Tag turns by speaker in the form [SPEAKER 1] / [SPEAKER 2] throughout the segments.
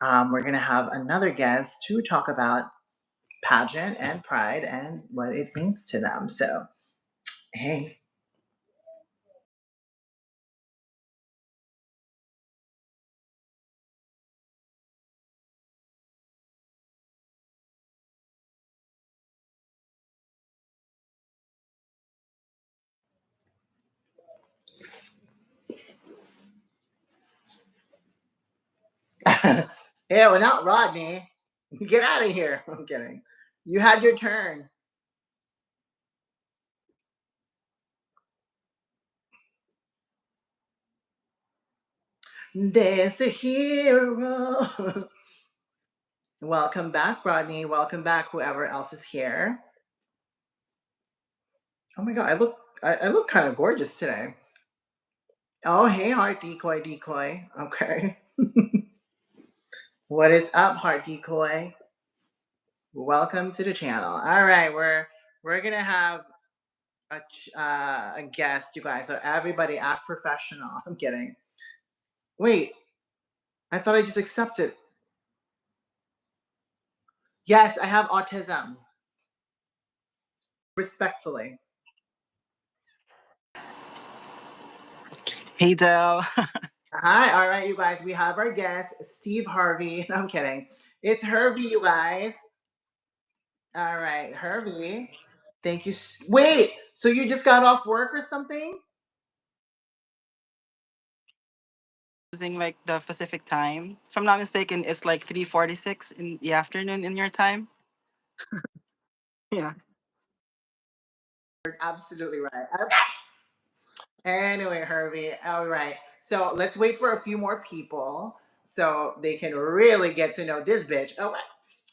[SPEAKER 1] we're going to have another guest to talk about pageant and pride and what it means to them. So, hey. Ew, not Rodney. Get out of here. I'm kidding. You had your turn. There's a hero. Welcome back, Rodney. Welcome back, whoever else is here. Oh my god, I look kind of gorgeous today. Oh, hey, heart decoy, decoy. Okay. What is up, heart decoy? Welcome to the channel. All right, we're gonna have a guest, you guys. So everybody act professional. I'm kidding. Wait, I thought I just accepted. Yes, I have autism. Respectfully.
[SPEAKER 2] Hey Dell.
[SPEAKER 1] Hi, all right, you guys. We have our guest, Steve Harvey. No, I'm kidding. It's Hervey, you guys. All right, Hervey. Thank you. Wait, so you just got off work or something?
[SPEAKER 2] Using like the Pacific time. If I'm not mistaken, it's like 3:46 in the afternoon in your time. Yeah.
[SPEAKER 1] You're absolutely right. Anyway, Hervey. All right. So let's wait for a few more people so they can really get to know this bitch. Oh,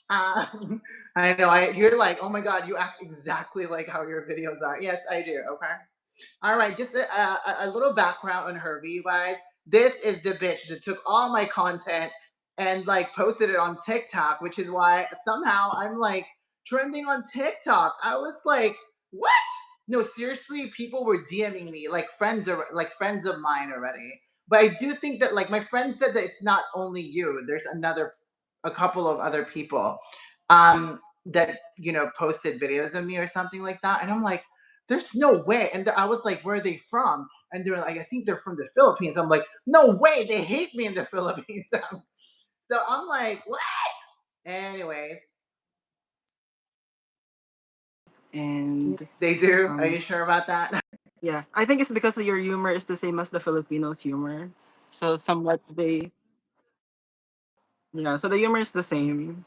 [SPEAKER 1] I know. You're like, oh my god, you act exactly like how your videos are. Yes, I do. Okay. All right. Just a little background on Hervey, you guys. This is the bitch that took all my content and like posted it on TikTok, which is why somehow I'm like trending on TikTok. I was like, what? No, seriously, people were DMing me like friends of mine already. But I do think that like my friend said that it's not only you. There's a couple of other people that posted videos of me or something like that, and I'm like, there's no way. And I was like, where are they from? And they're like, I think they're from the Philippines. I'm like, no way, they hate me in the Philippines. So I'm like, what? Anyway,
[SPEAKER 2] And
[SPEAKER 1] they do. Are you
[SPEAKER 2] um
[SPEAKER 1] sure about that?
[SPEAKER 2] yeah, I think it's because your humor is the same as the Filipinos' humor. So somewhat they so the humor is the same.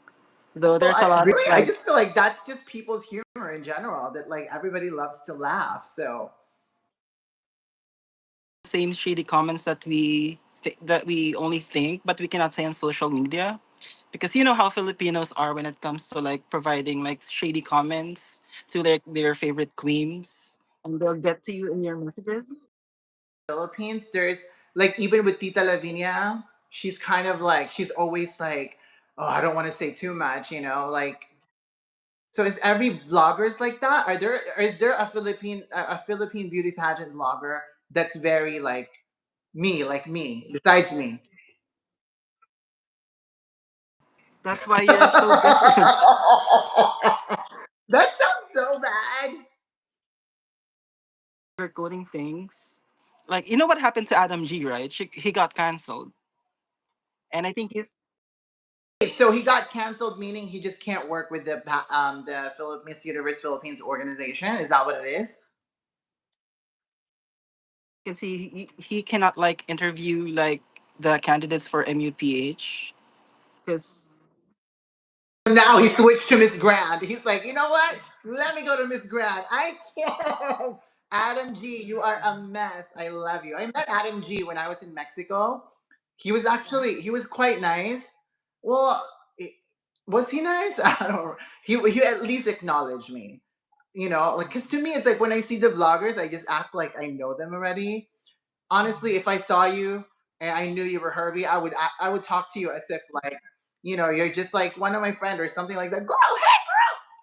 [SPEAKER 2] Though
[SPEAKER 1] Well,
[SPEAKER 2] there's a lot of
[SPEAKER 1] I
[SPEAKER 2] like
[SPEAKER 1] just feel like that's just people's humor in general. That like everybody loves to laugh. So
[SPEAKER 2] same shady comments that that we only think but we cannot say on social media, because you know how Filipinos are when it comes to like providing like shady comments to their favorite queens, and they'll get to you in your messages.
[SPEAKER 1] Philippines, there's like even with Tita Lavinia, she's kind of like she's always like, oh, I don't want to say too much, like. So is every vloggers like that? Is there a Philippine beauty pageant vlogger that's very like me, besides me?
[SPEAKER 2] That's why you're so different.
[SPEAKER 1] That sounds so bad.
[SPEAKER 2] You're coding things. Like you know what happened to Adam G, right? He got canceled, and I think he's
[SPEAKER 1] Wait, so he got canceled, meaning he just can't work with the Miss Universe Philippines organization. Is that what it is?
[SPEAKER 2] can see he cannot like interview like the candidates for MUPH because
[SPEAKER 1] Now he switched to Miss Grand. He's like, you know what? Let me go to Miss Grand. I can't. Adam G, you are a mess. I love you. I met Adam G when I was in Mexico. He was quite nice. Well, i- was he nice? I don't know. He at least acknowledged me. Like, because to me, it's like when I see the vloggers, I just act like I know them already. Honestly, if I saw you and I knew you were Hervey, I would talk to you as if like, you're just like one of my friends or something like that. Girl,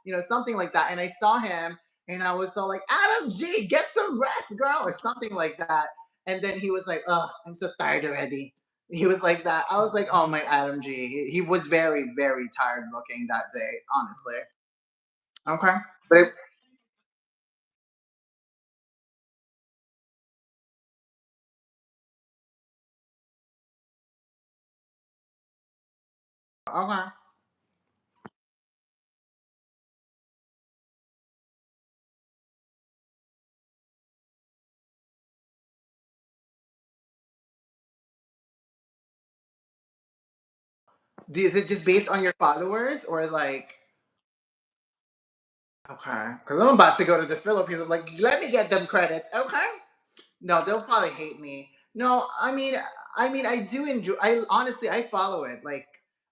[SPEAKER 1] hey, something like that. And I saw him and I was so like, Adam G, get some rest, girl, or something like that. And then he was like, oh, I'm so tired already. He was like that. I was like, oh my Adam G. He was very, very tired looking that day, honestly. Okay. But okay. Is it just based on your followers or like okay? Because I'm about to go to the Philippines. I'm like, let me get them credits. Okay. No, they'll probably hate me. No, I do enjoy. I honestly, I follow it. Like,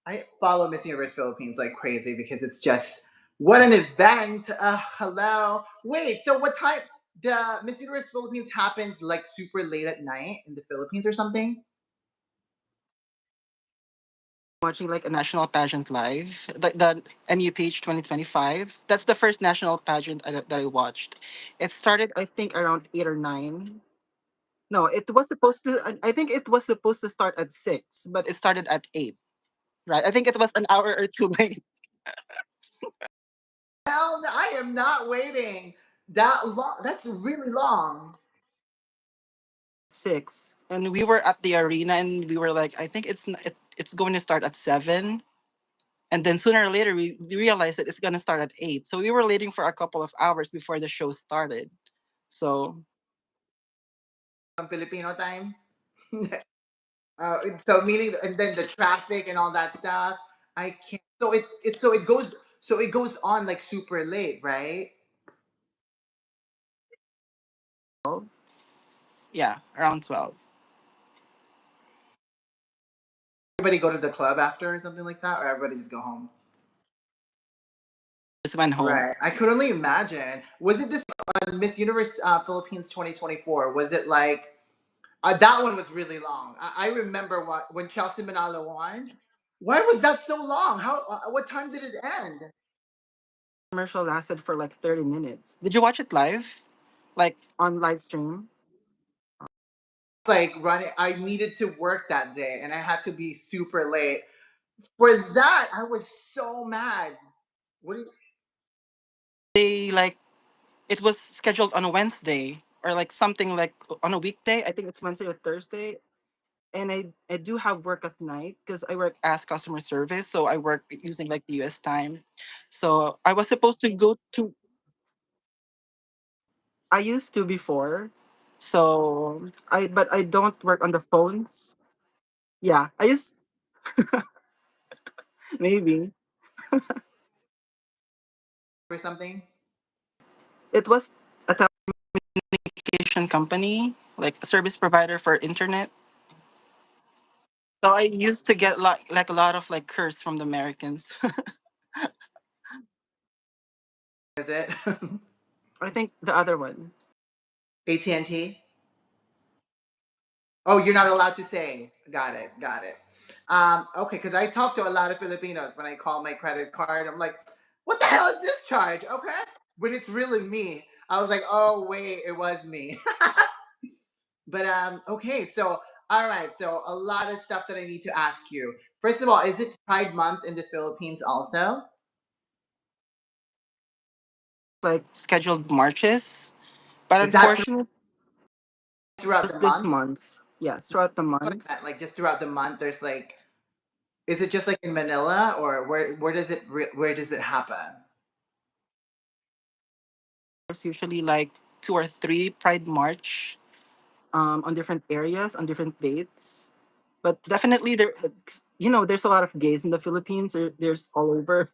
[SPEAKER 1] I follow Miss Universe Philippines like crazy because it's just what an event. Hello. Wait, so what time? The Miss Universe Philippines happens like super late at night in the Philippines or something.
[SPEAKER 2] Watching like a national pageant live, like the MU Page 2025. That's the first national pageant that I watched. It started, I think, around 8 or 9. No, it was supposed to. I think it was supposed to start at 6, but it started at 8. Right? I think it was an hour or two late.
[SPEAKER 1] Hell, no, I am not waiting that long. That's really long.
[SPEAKER 2] 6, and we were at the arena, and we were like, I think it's going to start at 7. And then sooner or later, we realized that it's going to start at 8. So we were waiting for a couple of hours before the show started. So
[SPEAKER 1] Filipino time. So meaning, and then the traffic and all that stuff. I can't. So it goes on like super late, right?
[SPEAKER 2] yeah, around 12.
[SPEAKER 1] Everybody go to the club after or something like that, or everybody just go home.
[SPEAKER 2] Just went home.
[SPEAKER 1] Right. I could only imagine. Was it this Miss Universe Philippines 2024? Was it like that one was really long? I remember what when Chelsea Manalo won. Why was that so long? How? What time did it end?
[SPEAKER 2] Commercial lasted for like 30 minutes. Did you watch it live? Like on live stream?
[SPEAKER 1] Like running. I needed to work that day, and I had to be super late. For that, I was so mad. What do you,
[SPEAKER 2] They like it was scheduled on a Wednesday or like something like on a weekday. I think it's Wednesday or Thursday. And I do have work at night because I work as customer service. So I work using like the US time. So I was supposed to go to, I used to before. So but I don't work on the phones. Yeah, I used, maybe.
[SPEAKER 1] or something?
[SPEAKER 2] It was a telecommunication company, like a service provider for internet. So I used to get like a lot of like curse from the Americans.
[SPEAKER 1] Is it
[SPEAKER 2] I think the other one.
[SPEAKER 1] AT&T? Oh, you're not allowed to say. Got it. Got it. Okay, because I talk to a lot of Filipinos when I call my credit card. I'm like, what the hell is this charge? Okay. But it's really me. I was like, oh wait, it was me. But okay, so all right, so a lot of stuff that I need to ask you. First of all, is it Pride Month in the Philippines also?
[SPEAKER 2] Like scheduled marches. But
[SPEAKER 1] Is that
[SPEAKER 2] unfortunately,
[SPEAKER 1] throughout the
[SPEAKER 2] just this
[SPEAKER 1] month?
[SPEAKER 2] month. Yes, throughout the
[SPEAKER 1] What
[SPEAKER 2] month.
[SPEAKER 1] I meant, like just throughout the month, there's like, is it just like in Manila or where does it happen?
[SPEAKER 2] There's usually like 2 or 3 Pride March on different areas on different dates. But definitely there's a lot of gays in the Philippines. There's all over.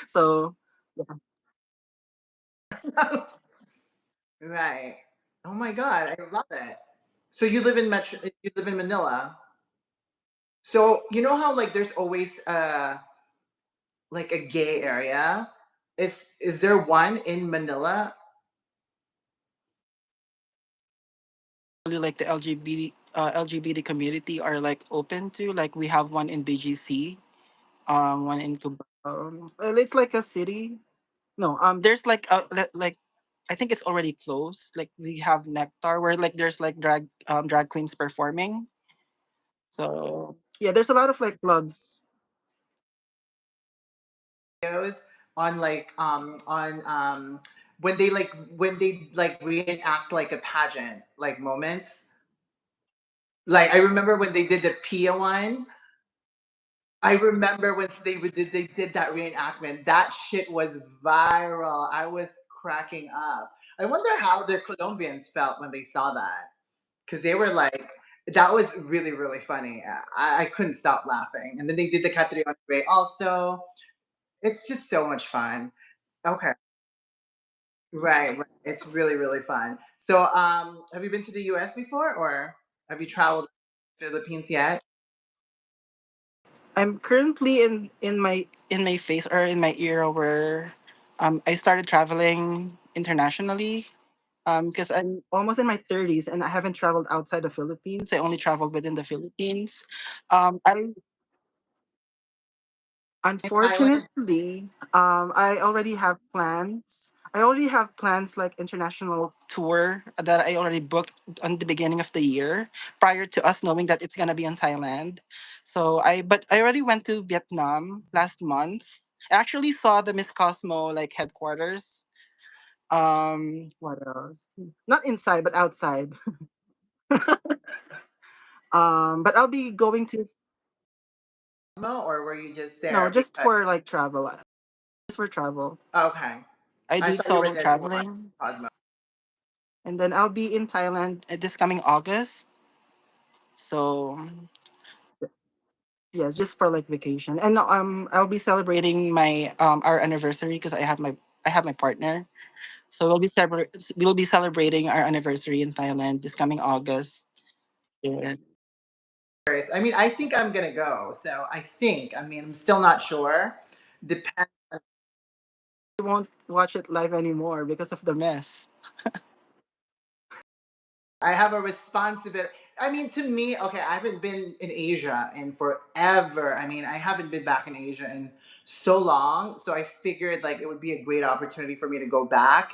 [SPEAKER 2] So yeah.
[SPEAKER 1] Right. Oh my god, I love it. So you live in you live in Manila. So you know how like there's always like a gay area? Is there one in Manila?
[SPEAKER 2] Really like the LGBT community are like open to, like we have one in BGC, one in Cubao. It's like a city. No, there's like like I think it's already closed. Like we have Nectar where like there's like drag queens performing. So yeah, there's a lot of like clubs.
[SPEAKER 1] Videos on like when they like reenact like a pageant like moments. Like I remember when they did the Pia one. I remember when they did that reenactment. That shit was viral. I was cracking up. I wonder how the Colombians felt when they saw that because they were like, that was really really funny. I couldn't stop laughing. And then they did the Catriona Way also. It's just so much fun. Okay. Right, right. It's really, really fun. So, have you been to the US before or have you traveled to the Philippines yet?
[SPEAKER 2] I'm currently in my phase or in my era where I started traveling internationally because I'm almost in my 30s and I haven't traveled outside the Philippines. I only traveled within the Philippines. I
[SPEAKER 1] In Thailand?
[SPEAKER 2] Unfortunately, I already have plans. I already have plans like international tour that I already booked on the beginning of the year prior to us knowing that it's gonna be in Thailand. But I already went to Vietnam last month. I actually saw the Miss Cosmo like headquarters. What else? Not inside but outside. But I'll be going to
[SPEAKER 1] Or were you just
[SPEAKER 2] no,
[SPEAKER 1] there
[SPEAKER 2] just
[SPEAKER 1] because
[SPEAKER 2] for like travel. Just for travel.
[SPEAKER 1] okay.
[SPEAKER 2] I
[SPEAKER 1] I
[SPEAKER 2] do
[SPEAKER 1] thought you were
[SPEAKER 2] solo
[SPEAKER 1] there to watch
[SPEAKER 2] traveling.
[SPEAKER 1] Cosmo.
[SPEAKER 2] And then I'll be in Thailand this coming August. So yeah, just for like vacation, and I'll be celebrating my our anniversary because I have my partner. So we'll be celebrating our anniversary in Thailand this coming August. Yeah.
[SPEAKER 1] I mean, I think I'm gonna go. So I think. I mean, I'm still not sure. Depends.
[SPEAKER 2] I won't watch it live anymore because of the mess.
[SPEAKER 1] I have a responsibility. I mean, to me, okay, I haven't been in Asia in forever. I mean, I haven't been back in Asia in so long. So I figured like it would be a great opportunity for me to go back,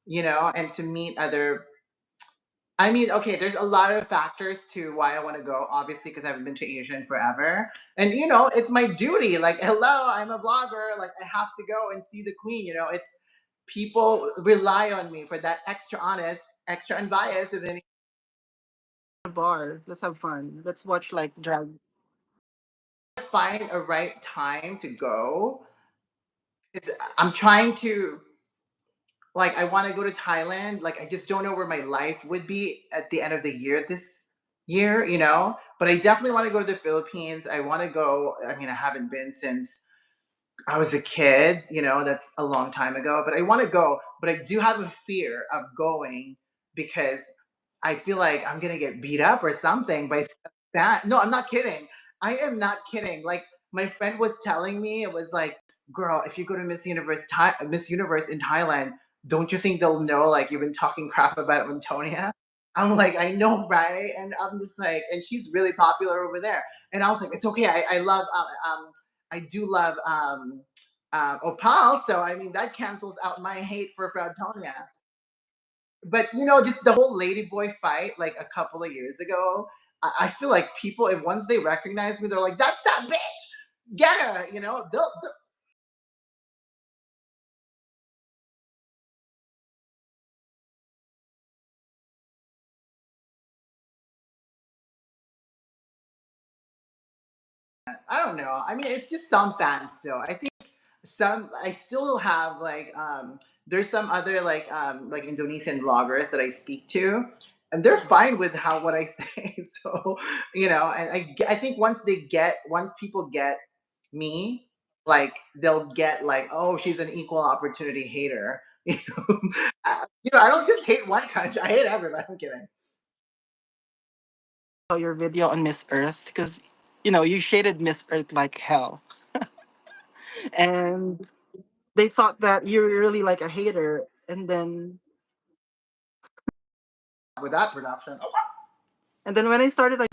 [SPEAKER 1] and to meet other. I mean, okay, there's a lot of factors to why I want to go, obviously, because I haven't been to Asia in forever. And, it's my duty. Like, hello, I'm a blogger. Like, I have to go and see the queen. It's people rely on me for that extra honest, extra unbiased, and then
[SPEAKER 2] A bar. Let's have fun. Let's watch like drag.
[SPEAKER 1] find a right time to go. I'm trying to like I want to go to Thailand. Like I just don't know where my life would be at the end of the year this year, But I definitely want to go to the Philippines. I want to go. I mean, I haven't been since I was a kid, that's a long time ago, but I want to go. But I do have a fear of going because I feel like I'm gonna get beat up or something by that. No, I'm not kidding. I am not kidding. Like my friend was telling me, it was like, girl, if you go to Miss Universe in Thailand, don't you think they'll know like you've been talking crap about Antonia? I'm like, I know, right? And I'm just like, and she's really popular over there. And I was like, it's okay. I love I do love Opal, so I mean that cancels out my hate for Antonia. But just the whole ladyboy fight like a couple of years ago, I feel like people, if once they recognize me, they're like, "That's that bitch, get her!" I don't know. I mean, it's just some fans still. I think some I still have there's some other like Indonesian vloggers that I speak to, and they're fine with how what I say. So and I think once people get me, like they'll get like, oh, she's an equal opportunity hater. I don't just hate one country. I hate everybody. I'm kidding.
[SPEAKER 2] Saw your video on Miss Earth because you shaded Miss Earth like hell, and they thought that you're really like a hater,
[SPEAKER 1] With that production.
[SPEAKER 2] and then when I started like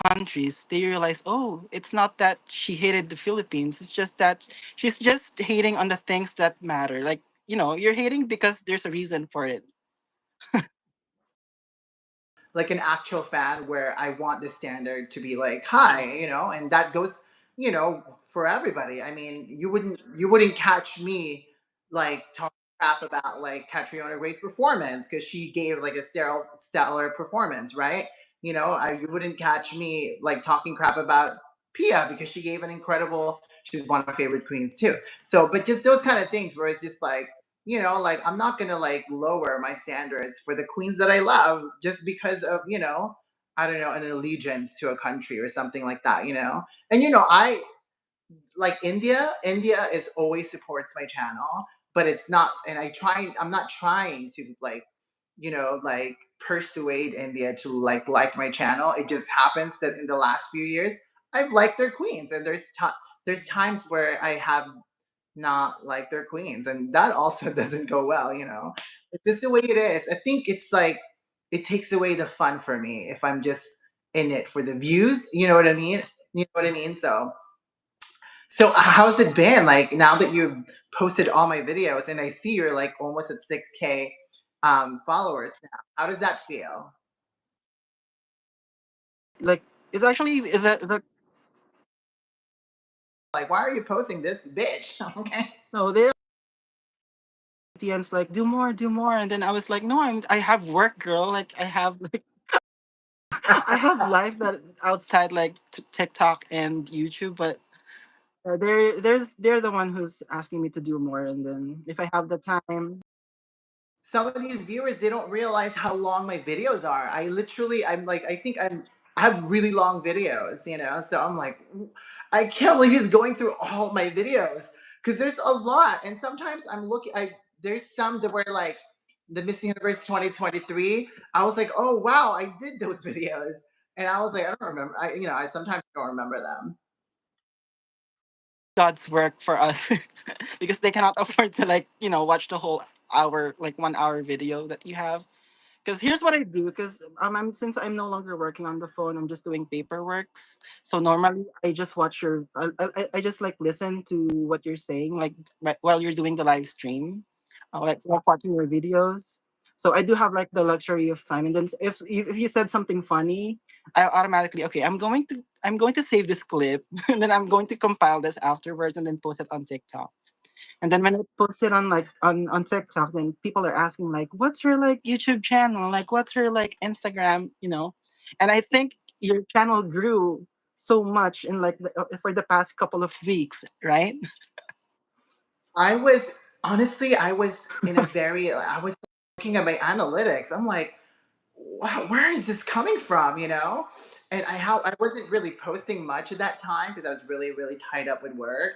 [SPEAKER 2] countries, they realized, oh, it's not that she hated the Philippines. It's just that she's just hating on the things that matter. Like, you're hating because there's a reason for it.
[SPEAKER 1] like an actual fan where I want the standard to be like high, and that goes, for everybody. I mean, you wouldn't catch me like talking crap about like Catriona Ray's performance because she gave like a stellar performance, right? You wouldn't catch me like talking crap about Pia because she gave an incredible. She's one of my favorite queens too. So, but just those kind of things where it's just like, like I'm not gonna like lower my standards for the queens that I love just because of, I don't know, an allegiance to a country or something like that, And I like India. India is always supports my channel, but it's not, and I'm not trying to like, like persuade India to like my channel. It just happens that in the last few years I've liked their queens, and there's times where I have not like their queens, and that also doesn't go well. It's just the way it is. I think it's like it takes away the fun for me if I'm just in it for the views. You know what I mean? You know what I mean? So how's it been? Like now that you've posted all my videos and I see you're like almost at 6K followers now. How does that feel?
[SPEAKER 2] Like it's actually the
[SPEAKER 1] Like, why are you posting this bitch? Okay.
[SPEAKER 2] no, they're DMs like do more, and then I was like, no, I have work, girl. Like I have like I have life that outside like TikTok and YouTube, but they're the one who's asking me to do more, and then if I have the time,
[SPEAKER 1] Some of these viewers, they don't realize how long my videos are. I'm like, I have really long videos, so I'm like, I can't believe he's going through all my videos because there's a lot. And sometimes I'm looking, there's some that were like the Miss Universe 2023. I was like, oh wow, I did those videos. And I was like, I don't remember. I sometimes don't remember them.
[SPEAKER 2] God's work for us because they cannot afford to like watch the whole hour, like 1 hour video that you have. Because here's what I do. Because I'm since I'm no longer working on the phone, I'm just doing paperworks. So normally, I just watch your. I just like listen to what you're saying, like while you're doing the live stream, like watching your videos. So I do have like the luxury of time, and then if you said something funny, I automatically okay. I'm going to save this clip, and then I'm going to compile this afterwards, and then post it on TikTok. And then when I post it on like on TikTok, then people are asking like, "What's your like YouTube channel? Like, what's your like Instagram?" And I think your channel grew so much in like for the past couple of weeks, right?
[SPEAKER 1] I was honestly, I was looking at my analytics. I'm like, wow, where is this coming from? And I wasn't really posting much at that time because I was really really tied up with work.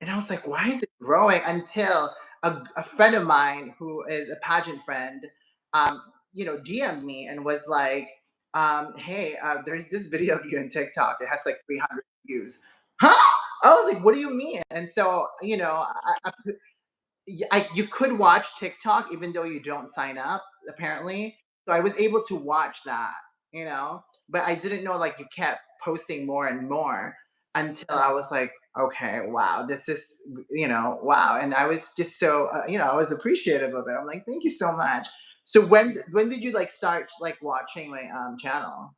[SPEAKER 1] And I was like, why is it growing? Until a friend of mine who is a pageant friend, DM'd me and was like, hey, there's this video of you in TikTok. It has like 300 views. Huh? I was like, what do you mean? And so, you could watch TikTok even though you don't sign up, apparently. So I was able to watch that, but I didn't know like you kept posting more and more until I was like, okay, wow, this is, wow. And I was just so, I was appreciative of it. I'm like, thank you so much. So when did you like start like watching my channel?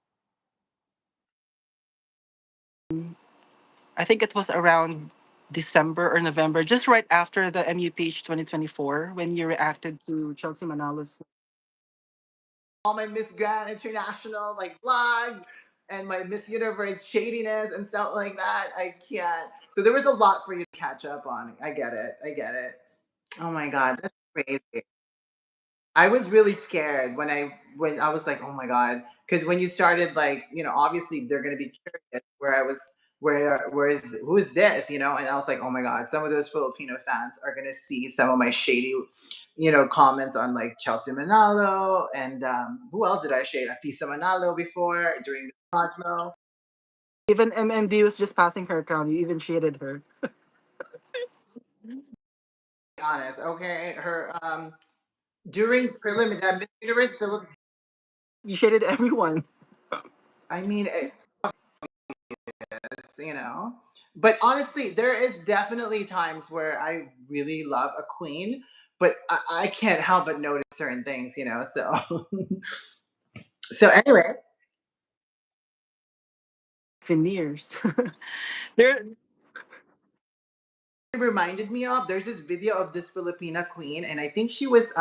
[SPEAKER 2] I think it was around December or November, just right after the MUPH 2024 when you reacted to Chelsea Manalo's.
[SPEAKER 1] All my Miss Grand International like vlogs and my Miss Universe shadiness and stuff like that. I can't. So there was a lot for you to catch up on. I get it. I get it. Oh my god, that's crazy. I was really scared when I was like, oh my god, because when you started like, obviously they're gonna be curious where I was, where is who is this, and I was like, oh my god, some of those Filipino fans are gonna see some of my shady, comments on like Chelsea Manalo and who else did I shade? Atisa Manalo before during the Cosmo.
[SPEAKER 2] Even MMD was just passing her crown. You even shaded her.
[SPEAKER 1] Be honest, okay, her during prelim that Miss Universe
[SPEAKER 2] You shaded everyone.
[SPEAKER 1] I mean, you know. But honestly, there is definitely times where I really love a queen, but I can't help but notice certain things. So So anyway,
[SPEAKER 2] Veneers. There,
[SPEAKER 1] it reminded me of, there's this video of this Filipina queen, and I think she was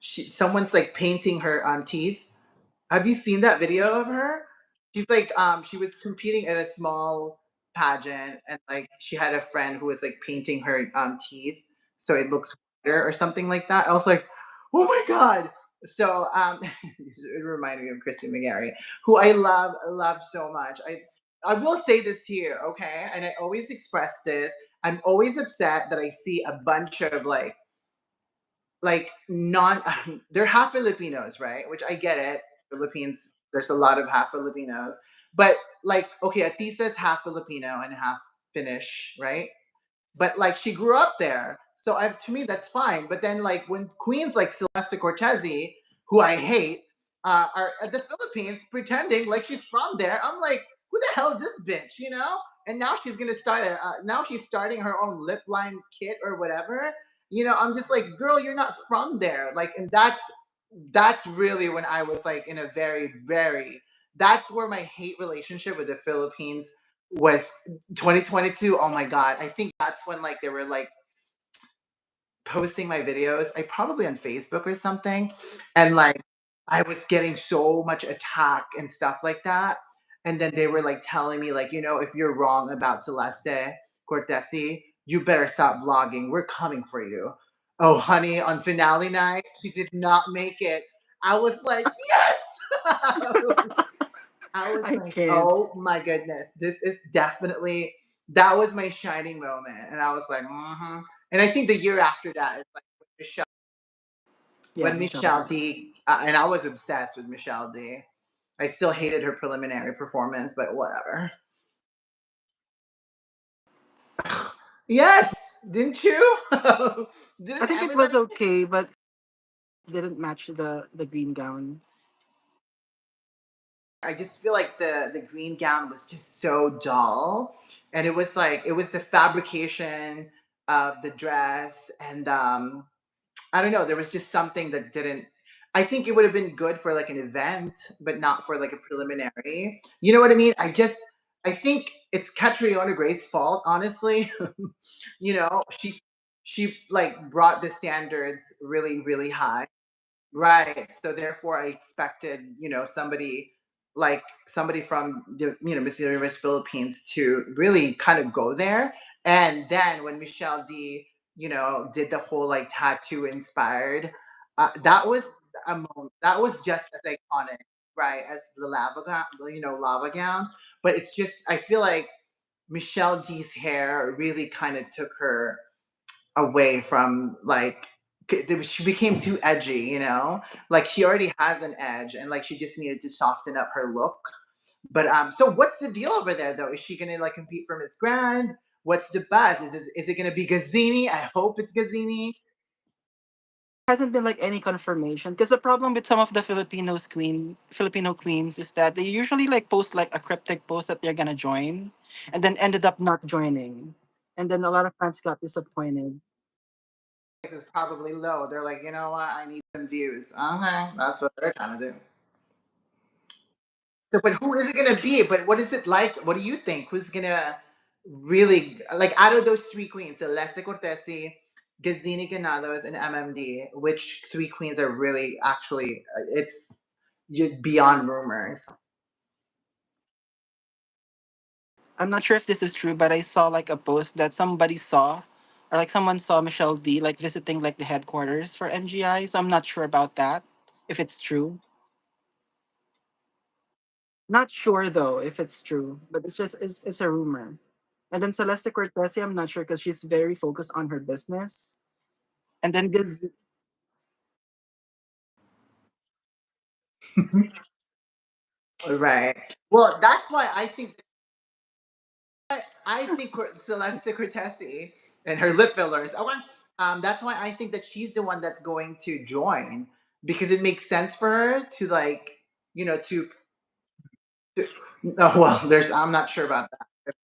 [SPEAKER 1] someone's like painting her teeth. Have you seen that video of her? She's like, she was competing at a small pageant, and like she had a friend who was like painting her teeth so it looks whiter or something like that. I was like, oh my god. So it reminded me of Christy McGarry, who I love so much. I will say this to you, okay? And I always express this. I'm always upset that I see a bunch of like non they're half Filipinos, right? Which I get it. Philippines, there's a lot of half Filipinos. But like, okay, Atisa's half Filipino and half Finnish, right? But like she grew up there. So to me, that's fine. But then like when queens like Celeste Cortezi, who I hate, are at the Philippines pretending like she's from there, I'm like, who the hell is this bitch, you know? And now she's gonna start now she's starting her own lip line kit or whatever. You know, I'm just like, girl, you're not from there. Like, and that's really when I was like in a very that's where my hate relationship with the Philippines was 2022. Oh my god, I think that's when like they were like posting my videos, I probably on Facebook or something, and like I was getting so much attack and stuff like that. And then they were like telling me like, you know, if you're wrong about Celeste Cortesi, you better stop vlogging. We're coming for you. Oh honey, on finale night, she did not make it. I was like, yes. I was
[SPEAKER 2] I
[SPEAKER 1] like,
[SPEAKER 2] can't.
[SPEAKER 1] oh my goodness, this is definitely, that was my shining moment. And I was like, mm-hmm. And I think the year after that is like
[SPEAKER 2] Yeah,
[SPEAKER 1] when
[SPEAKER 2] Michelle.
[SPEAKER 1] Michelle D, and I was obsessed with Michelle D. I still hated her preliminary performance, but whatever. Yes, didn't you?
[SPEAKER 2] I
[SPEAKER 1] Didn't
[SPEAKER 2] think it was
[SPEAKER 1] everybody?
[SPEAKER 2] okay, but didn't match the green gown.
[SPEAKER 1] I just feel like the green gown was just so dull, and it was like it was the fabrication of the dress, and I don't know. There was just something that didn't. I think it would have been good for like an event, but not for like a preliminary. You know what I mean? I think it's Catriona Gray's fault, honestly. You know, she like brought the standards really high. Right. So therefore, I expected, you know, somebody from the, you know, Miss Universe Philippines to really kind of go there. And then when Michelle D, you know, did the whole like tattoo inspired, that was that was just as iconic, right, as the lava gown, you know, lava gown. But it's just, I feel like Michelle D's hair really kind of took her away from like she became too edgy, you know, like she already has an edge and like she just needed to soften up her look. But so what's the deal over there though? Is she gonna like compete for Miss Grand? What's the buzz? Is it gonna be Gazzini? I hope it's Gazzini.
[SPEAKER 2] Hasn't been like any confirmation because the problem with some of the Filipino queens is that they usually like post like a cryptic post that they're gonna join, and then ended up not joining, and then a lot of fans got disappointed.
[SPEAKER 1] Is probably low. They're like, you know what, I need some views. Okay, that's what they're trying to do. So, but who is it gonna be? But what is it like? What do you think? Who's gonna really like out of those three queens, Celeste Cortesi, Gazini Ganados, and MMD? Which three queens are really actually? It's beyond rumors.
[SPEAKER 2] I'm not sure if this is true, but I saw like a post that somebody saw, or like someone saw Michelle D like visiting like the headquarters for MGI. So I'm not sure about that if it's true. Not sure though if it's true, but it's a rumor. And then Celeste Cortesi, I'm not sure because she's very focused on her business. And then
[SPEAKER 1] Right. Well, that's why I think Celeste Cortesi and her lip fillers. That's why I think that she's the one that's going to join because it makes sense for her to like, you know, oh well, there's I'm not sure about that.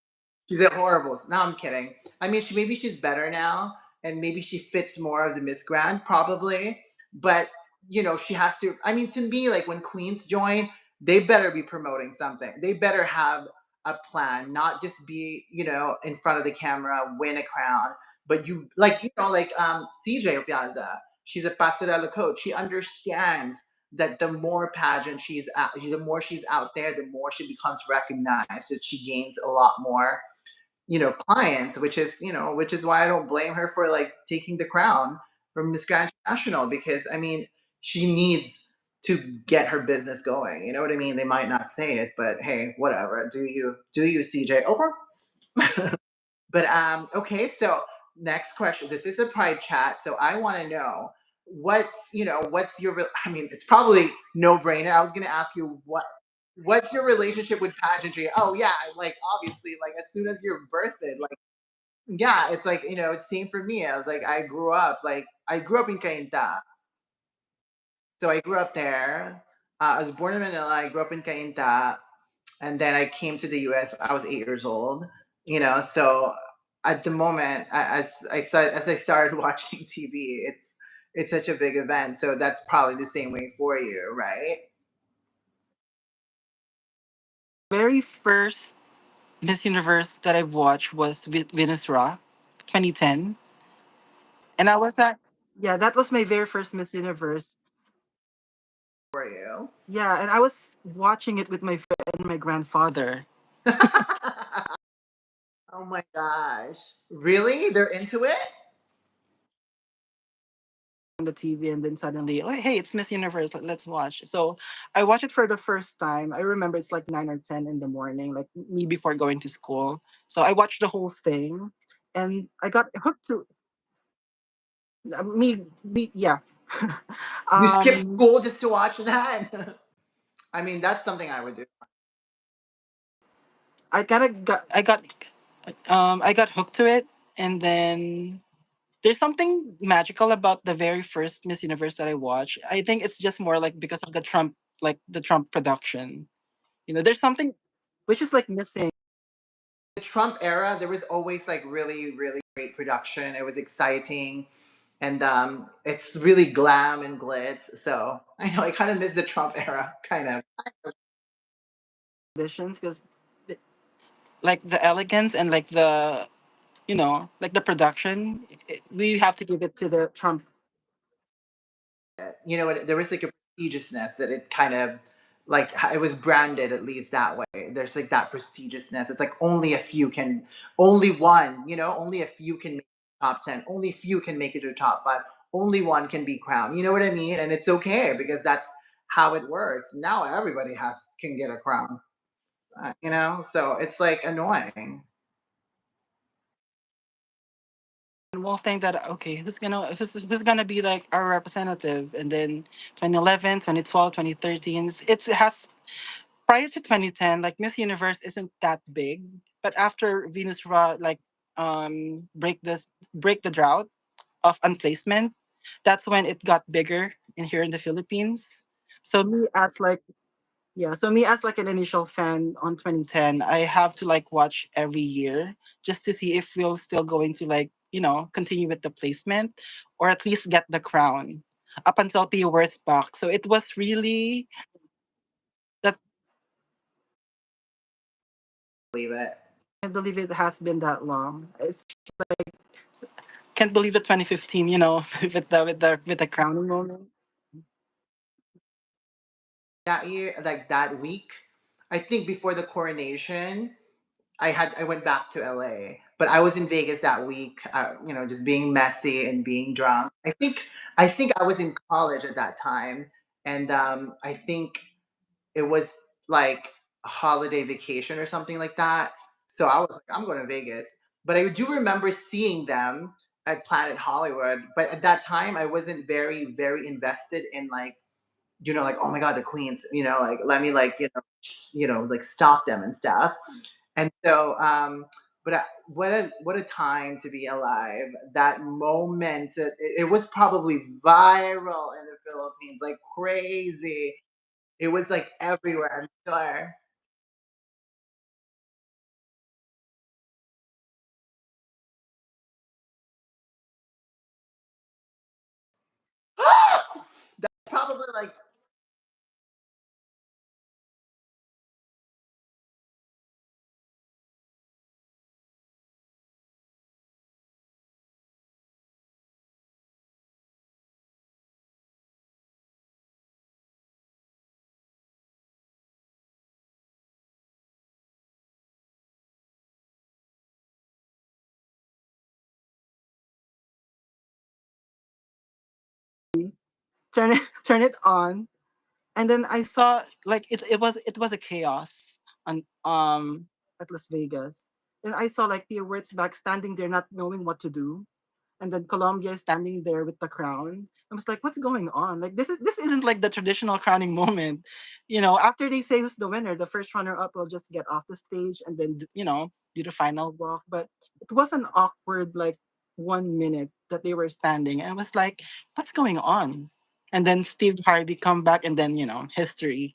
[SPEAKER 1] She's at horribles. No, I'm kidding. I mean, maybe she's better now, and maybe she fits more of the Miss Grand, probably. But she has to. I mean, to me, like when queens join, they better be promoting something. They better have a plan, not just be, in front of the camera, win a crown, but you like, like CJ Piazza. She's a passerella coach. She understands that the more pageant the more she's out there, the more she becomes recognized, that she gains a lot more, clients, which is why I don't blame her for like taking the crown from Miss Grand International, because I mean, she needs to get her business going. You know what I mean? They might not say it, but hey, whatever. Do you, CJ? Over. But okay, so next question. This is a pride chat, so I want to know what's your I mean, it's probably no brainer. I was gonna ask you what's your relationship with pageantry? Oh yeah, like obviously, like as soon as you're birthed, like yeah, it's like, it's same for me. I was like, I grew up in Cainta. So I grew up there. I was born in Manila. I grew up in Cainta, and then I came to the US. I was 8 years old. So at the moment, as I started watching TV, it's such a big event. So that's probably the same way for you, right?
[SPEAKER 2] Very first Miss Universe that I've watched was Venus Ra, 2010, and I was at yeah, that was my very first Miss Universe.
[SPEAKER 1] For you.
[SPEAKER 2] Yeah, and I was watching it with my friend and my grandfather
[SPEAKER 1] Oh my gosh. Really? They're into it?
[SPEAKER 2] on the TV, and then suddenly, oh hey, it's Miss Universe, let's watch. So I watched it for the first time. I remember it's like 9 or 10 in the morning, like me before going to school. So I watched the whole thing, and I got hooked to me yeah.
[SPEAKER 1] You skip
[SPEAKER 2] um
[SPEAKER 1] school just to watch that? I mean, that's something I would do.
[SPEAKER 2] I got hooked to it, and then there's something magical about the very first Miss Universe that I watched. I think it's just more like because of the Trump production. There's something which is like missing.
[SPEAKER 1] The Trump era, there was always like really, really great production. It was exciting, and it's really glam and glitz. So I know I kind of miss the Trump era, kind of.
[SPEAKER 2] Conditions because like the elegance and like like the production, we have to give it to the Trump.
[SPEAKER 1] There was like a prestigiousness that it kind of like it was branded at least that way. There's like that prestigiousness. It's like only one, only a few can make the top 10, only few can make it to the top 5, only one can be crowned. You know what I mean? And it's okay because that's how it works. Now everybody can get a crown. So it's like annoying.
[SPEAKER 2] And we'll think that okay, who's gonna be like our representative, and then 2011, 2012, 2013, it has prior to 2010, like Miss Universe isn't that big, but after Venus Ra like break the drought of unplacement, that's when it got bigger in here in the Philippines. So me as like yeah, so me as like an initial fan on 2010, I have to like watch every year just to see if we're still going to like, continue with the placement or at least get the crown up until P Worst back. So it was really that
[SPEAKER 1] Believe it.
[SPEAKER 2] I believe it has been that long. I can't believe the 2015, with the crowning moment.
[SPEAKER 1] That year, like that week, I think before the coronation, I went back to LA, but I was in Vegas that week. Just being messy and being drunk. I think I was in college at that time, and I think it was like a holiday vacation or something like that. So I was like, I'm going to Vegas. But I do remember seeing them at Planet Hollywood. But at that time, I wasn't very, very invested in like, like, oh my God, the queens, like let me like, like stalk them and stuff. And so, what a time to be alive. That moment, it was probably viral in the Philippines, like crazy. It was like everywhere, I'm sure. That's probably like
[SPEAKER 2] turn it on, and then I saw like it was a chaos on at Las Vegas. And I saw like the awards back standing there not knowing what to do. And then Colombia is standing there with the crown. I was like, what's going on? Like this isn't like the traditional crowning moment. After they say who's the winner, the first runner up will just get off the stage and then do the final walk. But it was an awkward like 1 minute that they were standing, and I was like, what's going on? And then Steve Harvey come back, and then history.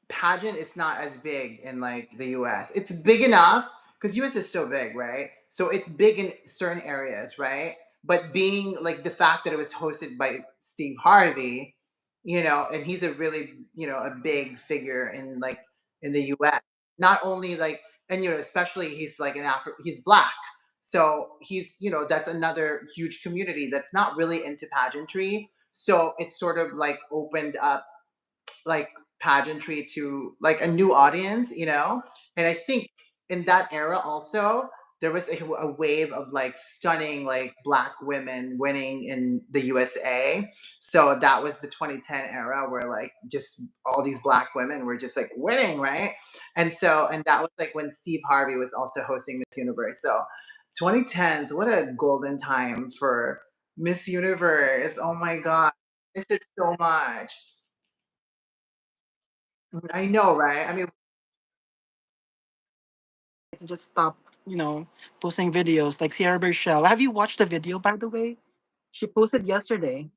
[SPEAKER 1] pageant is not as big in like the US. It's big enough because US is so big, right? So it's big in certain areas, right? But being like the fact that it was hosted by Steve Harvey, and he's a really, a big figure in like in the US. Not only like and especially he's like he's black. So he's, that's another huge community that's not really into pageantry. So it's sort of like opened up like pageantry to like a new audience, and I think in that era also there was a wave of like stunning like black women winning in the USA. So that was the 2010 era where like just all these black women were just like winning, right? And that was like when Steve Harvey was also hosting Miss Universe. So 2010s, what a golden time for Miss Universe. Oh my god, I miss it so much. I know, right? I mean,
[SPEAKER 2] I can just stop, posting videos like Sierra Burchell. Have you watched the video, by the way? She posted yesterday.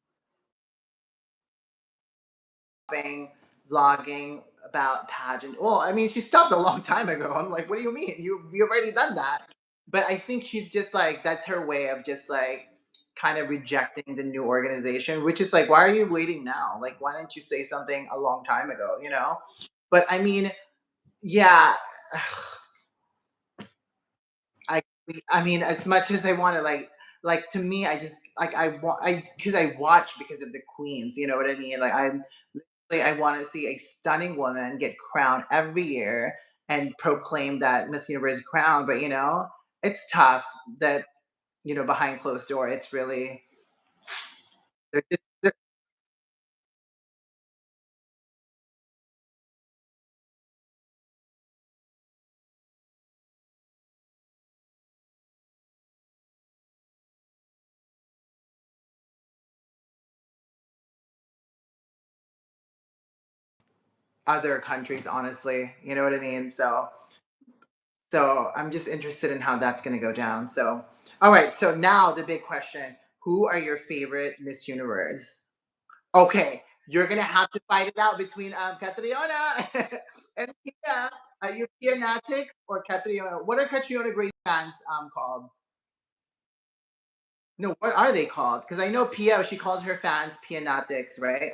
[SPEAKER 1] vlogging, vlogging about pageant. Well, I mean, she stopped a long time ago. I'm like, what do you mean? You already done that. But I think she's just like that's her way of just like kind of rejecting the new organization, which is like, why are you waiting now? Like, why didn't you say something a long time ago? But I mean, yeah, I I mean, as much as I want to like to me, I just like I want I because I watch because of the queens. You know what I mean? I want to see a stunning woman get crowned every year and proclaim that Miss Universe crown. But it's tough that behind closed door, it's really they're other countries, honestly. You know what I mean? So I'm just interested in how that's going to go down. So, all right. So now the big question: who are your favorite Miss Universe? Okay, you're gonna have to fight it out between Catriona and Pia. Are you Pia Natix or Catriona? What are Catriona Gray's fans called? No, what are they called? Because I know Pia, she calls her fans Pia Natix, right?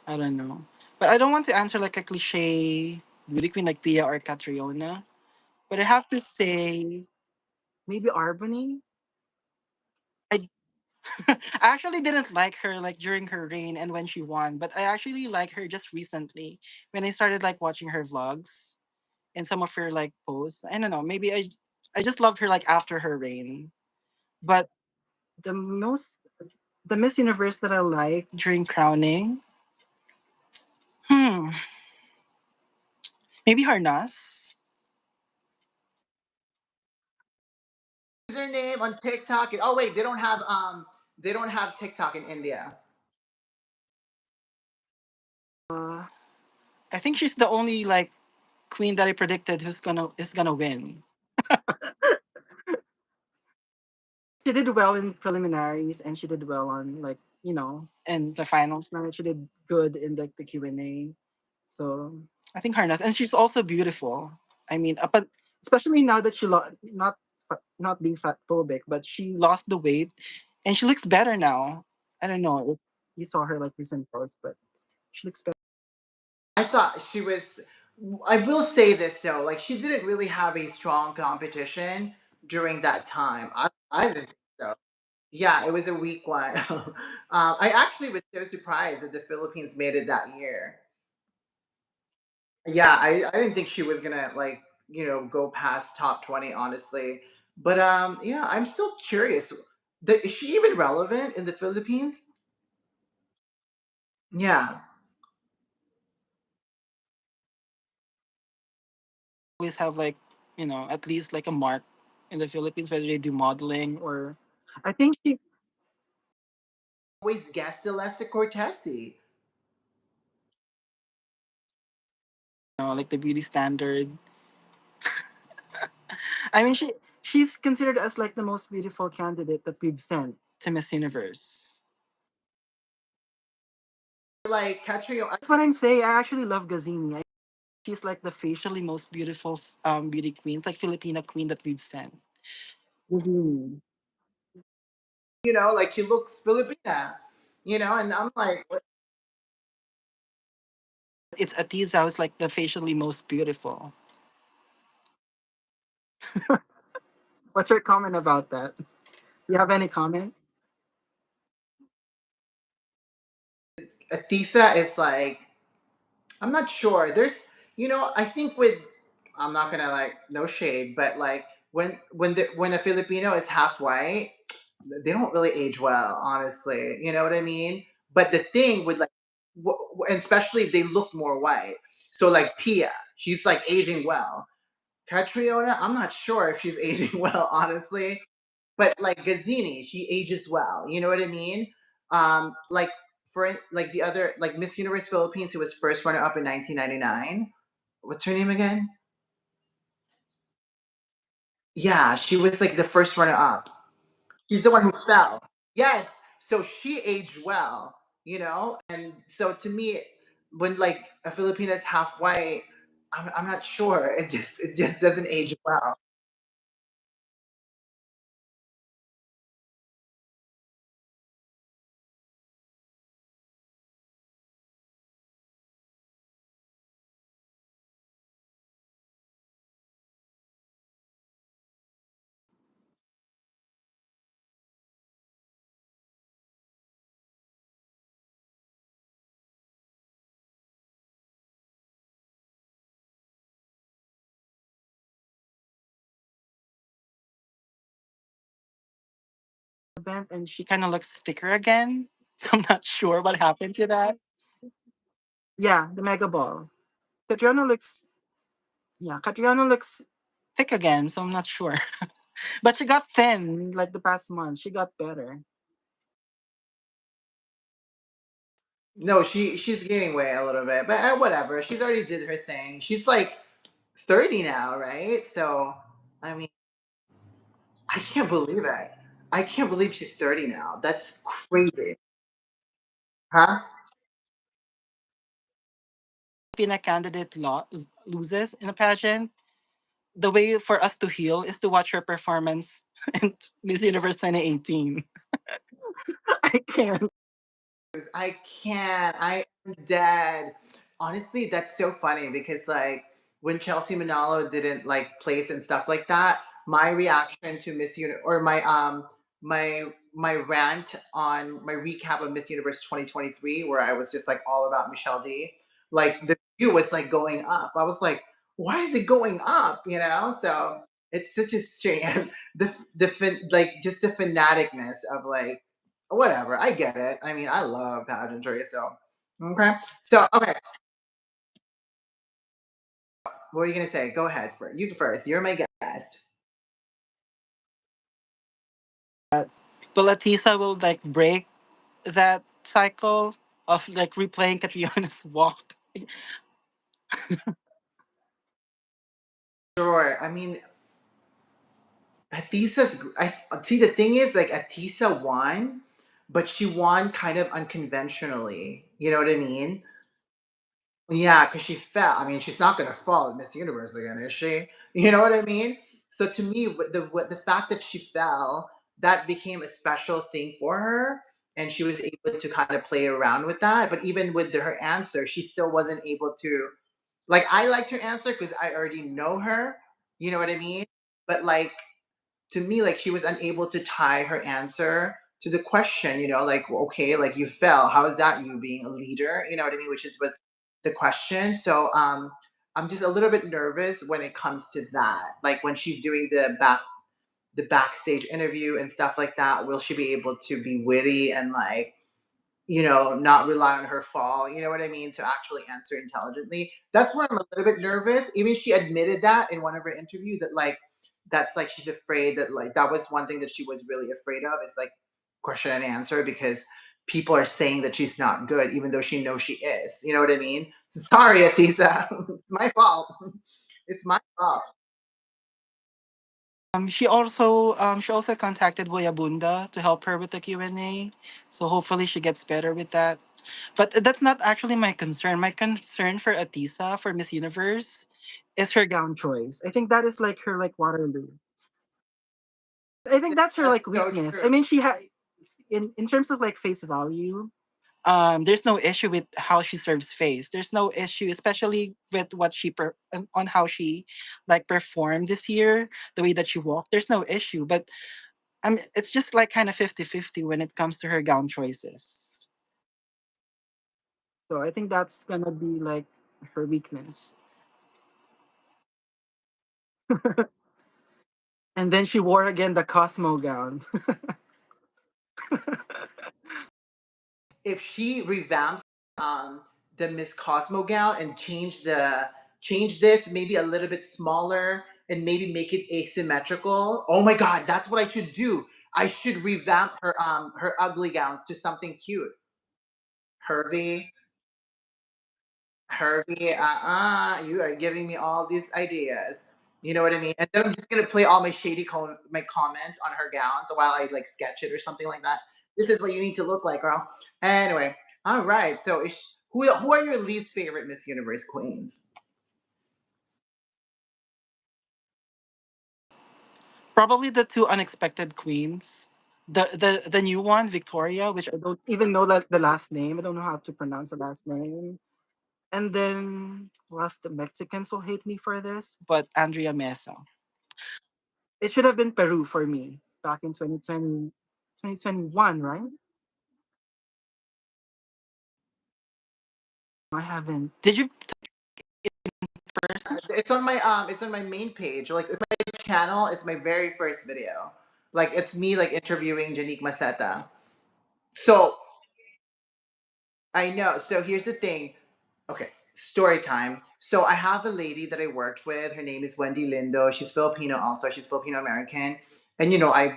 [SPEAKER 2] I don't know. But I don't want to answer like a cliche beauty queen like Pia or Catriona. But I have to say, maybe Arbony. I I actually didn't like her like during her reign and when she won, but I actually like her just recently when I started like watching her vlogs and some of her like posts. I don't know, maybe I just loved her like after her reign. But the most the Miss Universe that I like during crowning, hmm, maybe Harnas.
[SPEAKER 1] Username on TikTok. Oh wait, they don't have TikTok in India.
[SPEAKER 2] Uh, I think she's the only like queen that I predicted who's gonna win. She did well in preliminaries and she did well on like and the finals night. She did good in like the Q&A. So I think Harnas, and she's also beautiful. I mean, especially now that she not not being fat phobic, but she lost the weight and she looks better now. I don't know if you saw her like recent post, but she looks better.
[SPEAKER 1] I thought she was. I will say this though, like she didn't really have a strong competition during that time. I didn't think so. Yeah, it was a weak one. I actually was so surprised that the Philippines made it that year. Yeah, I didn't think she was gonna like go past top 20, honestly. But yeah, I'm still curious. Is she even relevant in the Philippines? Yeah.
[SPEAKER 2] Always have like, at least like a mark in the Philippines, whether they do modeling or I think she,
[SPEAKER 1] Always guessed Celeste Cortesi.
[SPEAKER 2] like the beauty standard. I mean, she's considered as like the most beautiful candidate that we've sent to Miss Universe.
[SPEAKER 1] Like Catriona.
[SPEAKER 2] That's what I'm saying. I actually love Gazini. She's like the facially most beautiful beauty queens, like Filipina queen that we've sent. Gazini.
[SPEAKER 1] Like she looks Filipina. And I'm like, what?
[SPEAKER 2] It's Atiza who's like the facially most beautiful. What's your comment about that? Do you have any comment?
[SPEAKER 1] Atisa is like, I'm not sure. I think with, I'm not gonna like no shade, but like when a Filipino is half white, they don't really age well, honestly. You know what I mean? But the thing with like, and especially if they look more white. So like Pia, she's like aging well. Catriona, I'm not sure if she's aging well, honestly. But like Gazzini, she ages well. You know what I mean? Like like the other like Miss Universe Philippines, who was first runner up in 1999. What's her name again? Yeah, she was like the first runner up. She's the one who fell. Yes, so she aged well. And so to me, when like a Filipina is half white, I'm not sure. It just doesn't age well.
[SPEAKER 2] Event and she kind of looks thicker again. So I'm not sure what happened to that. Yeah, the mega ball. Catriona looks, yeah, Catriona looks thick again, so I'm not sure. But she got thin like the past month. She got better.
[SPEAKER 1] No, she's gaining weight a little bit, but whatever. She's already did her thing. She's like 30 now, right? So I mean, I can't believe it. I can't believe she's 30 now. That's crazy. Huh?
[SPEAKER 2] If a candidate loses in a pageant, the way for us to heal is to watch her performance in Miss Universe 2018. I can't.
[SPEAKER 1] I can't. I am dead. Honestly, that's so funny because like when Chelsea Manalo didn't like place and stuff like that, my reaction to Miss Uni or my rant on my recap of Miss Universe 2023, where I was just like all about Michelle D, like the view was like going up. I was like, why is it going up? So it's such a strange like just the fanaticness of like whatever. I get it. I mean, I love pageantry, so okay. So okay, what are you gonna say? Go ahead for you first. You're my guest.
[SPEAKER 2] But Latisa will like break that cycle of like replaying Catriona's walk.
[SPEAKER 1] Sure. I mean, Atisa's. I see. The thing is, like, Atisa won, but she won kind of unconventionally. You know what I mean? Yeah, because she fell. I mean, she's not gonna fall at Miss Universe again, is she? You know what I mean? So to me, the fact that she fell, that became a special thing for her, and she was able to kind of play around with that. But even with her answer, she still wasn't able to. Like I liked her answer because I already know her. You know what I mean? But like to me, like she was unable to tie her answer to the question, like, well, okay, like you fell. How is that you being a leader? You know what I mean? Which is was the question. So I'm just a little bit nervous when it comes to that. Like when she's doing the backstage interview and stuff like that, will she be able to be witty and like not rely on her fall, you know what I mean, to actually answer intelligently. That's where I'm a little bit nervous. Even she admitted that in one of her interviews that like that's like she's afraid that like that was one thing that she was really afraid of is like question and answer because people are saying that she's not good even though she knows she is. You know what I mean? Sorry, Atisa. It's my fault. It's my fault.
[SPEAKER 2] She also contacted Boyabunda to help her with the Q&A. So hopefully she gets better with that. But that's not actually my concern. My concern for Atisa for Miss Universe is her gown choice. I think that is like her like Waterloo. I think that's her
[SPEAKER 1] That's
[SPEAKER 2] like
[SPEAKER 1] so
[SPEAKER 2] weakness. I
[SPEAKER 1] true.
[SPEAKER 2] mean, she had in terms of like face value, there's no issue with how she serves face. There's no issue, especially with what on how she like performed this year, the way that she walked. There's no issue, but it's just like kind of 50-50 when it comes to her gown choices. So I think that's gonna be like her weakness. And then she wore again the Cosmo gown.
[SPEAKER 1] If she revamps um the Miss Cosmo gown and change this maybe a little bit smaller and maybe make it asymmetrical. Oh my god, that's what I should do. I should revamp her ugly gowns to something cute. Hervey, Hervey, you are giving me all these ideas. You know what I mean? And then I'm just gonna play all my my comments on her gowns while I like sketch it or something like that. This is what you need to look like, girl. Anyway, all right. So, who are your least favorite Miss Universe queens?
[SPEAKER 2] Probably the two unexpected queens. The new one, Victoria, which I don't even know like the last name. I don't know how to pronounce the last name. And then well, the Mexicans will hate me for this, but Andrea Mesa. It should have been Peru for me back in 2020, 2021, right? I haven't. Did you person?
[SPEAKER 1] It's on my main page. Like if my channel, it's my very first video. Like it's me like interviewing Janique Maceta. So I know. So here's the thing. Okay, story time. So I have a lady that I worked with. Her name is Wendy Lindo. She's Filipino also. She's Filipino American. And I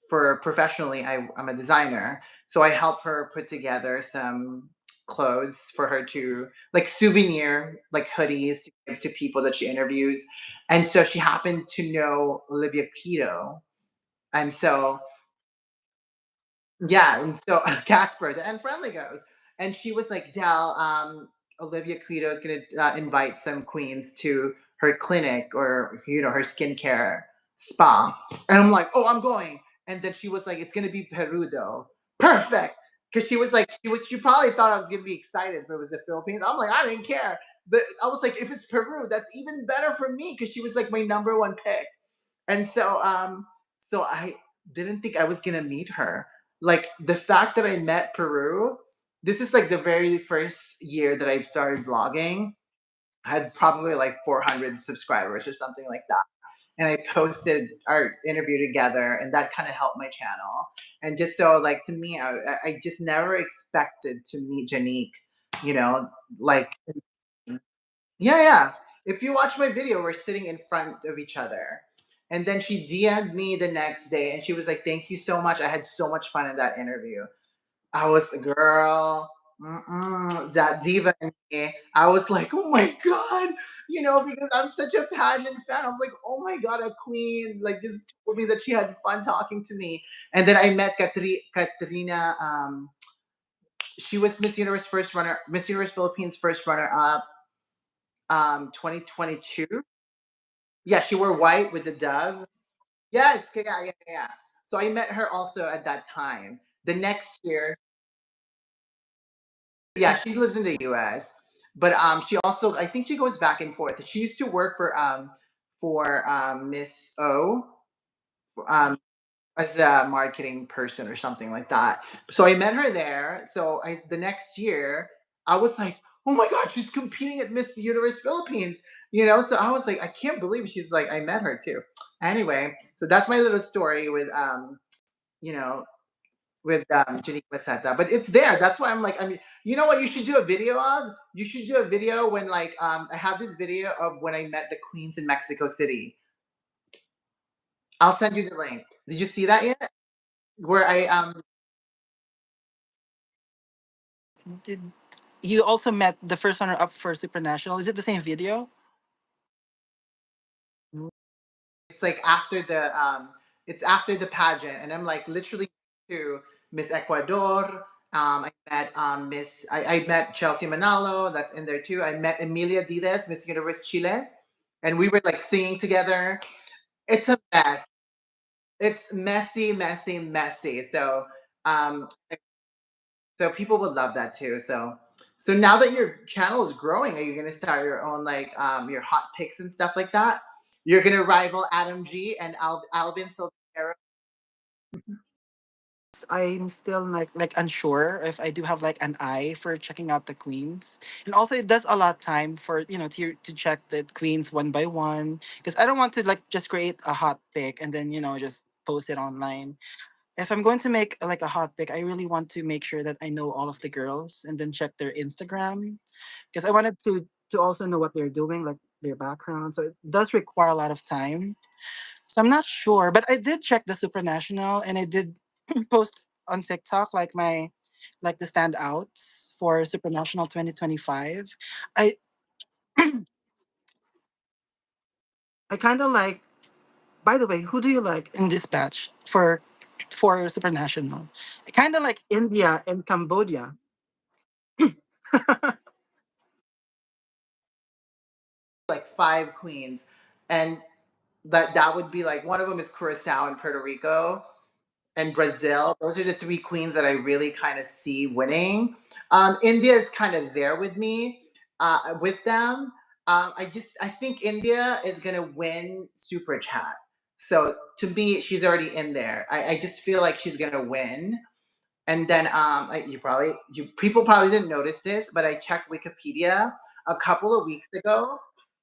[SPEAKER 1] for professionally I'm a designer. So I help her put together some clothes for her to like souvenir like hoodies to give to people that she interviews. And so she happened to know Olivia Quito. And so yeah, and so Casper, the unfriendly goes, and she was like, "Dell, Olivia Quito is going to invite some queens to her clinic or her skincare spa," and I'm like, "Oh, I'm going." And then she was like, "It's going to be Peru though." Perfect, because she was like, she probably thought I was going to be excited if it was the Philippines. I'm like, I didn't care, but I was like, if it's Peru, that's even better for me because she was like my number one pick. And so I didn't think I was gonna meet her. Like the fact that I met Peru, this is like the very first year that I've started vlogging. I had probably like 400 subscribers or something like that. And I posted our interview together, and that kind of helped my channel. And just so, like, to me, I just never expected to meet Janique, you know, like yeah, yeah. If you watch my video, we're sitting in front of each other. And then she DM'd me the next day and she was like, "Thank you so much. I had so much fun in that interview." I was the girl, that diva in me. I was like, "Oh my God," because I'm such a pageant fan. I was like, "Oh my God, a queen." Like, just told me that she had fun talking to me. And then I met Katrina. She was Miss Universe Philippines first runner up 2022. Yeah, she wore white with the dove. Yes, yeah, yeah, yeah, yeah. So I met her also at that time. The next year, yeah, she lives in the US. But she also, I think she goes back and forth. She used to work for Miss O, as a marketing person or something like that. So I met her there. So the next year I was like, oh my god, she's competing at Miss Universe Philippines. So I was like, I can't believe she's like, I met her too. Anyway, so that's my little story you know, with Janine Maseta. But it's there. That's why I'm like, I mean, you know what you should do a video of? You should do a video when like I have this video of when I met the queens in Mexico City. I'll send you the link. Did you see that yet? Where I
[SPEAKER 2] Did you also met the first runner up for Supernational? Is it the same video?
[SPEAKER 1] it's like after the pageant, and I'm like literally to Miss Ecuador. I met I met Chelsea Manalo, that's in there too. I met Emilia Diaz, Miss Universe Chile, and we were like singing together. It's a mess. It's messy, messy, messy. Um so people would love that too. So now that your channel is growing, are you gonna start your own like your hot picks and stuff like that? You're gonna rival Adam G and Albin Silvera.
[SPEAKER 2] I'm still like unsure if I do have like an eye for checking out the queens, and also it does a lot of time for to check the queens one by one, because I don't want to like just create a hot pick and then just post it online. If I'm going to make like a hot pick, I really want to make sure that I know all of the girls and then check their Instagram, because I wanted to also know what they're doing, like their background. So it does require a lot of time. So I'm not sure, but I did check the Supranational and I did post on TikTok like the standouts for Supranational 2025. I I kind of like. By the way, who do you like in this batch for Supranational? I kind of like India and Cambodia.
[SPEAKER 1] Like five queens, and that would be like one of them is Curacao and Puerto Rico and Brazil. Those are the three queens that I really kind of see winning. India is kind of there with me, with them. I think India is gonna win Super Chat. So to me, she's already in there. I just feel like she's gonna win. And then you people probably didn't notice this, but I checked Wikipedia a couple of weeks ago,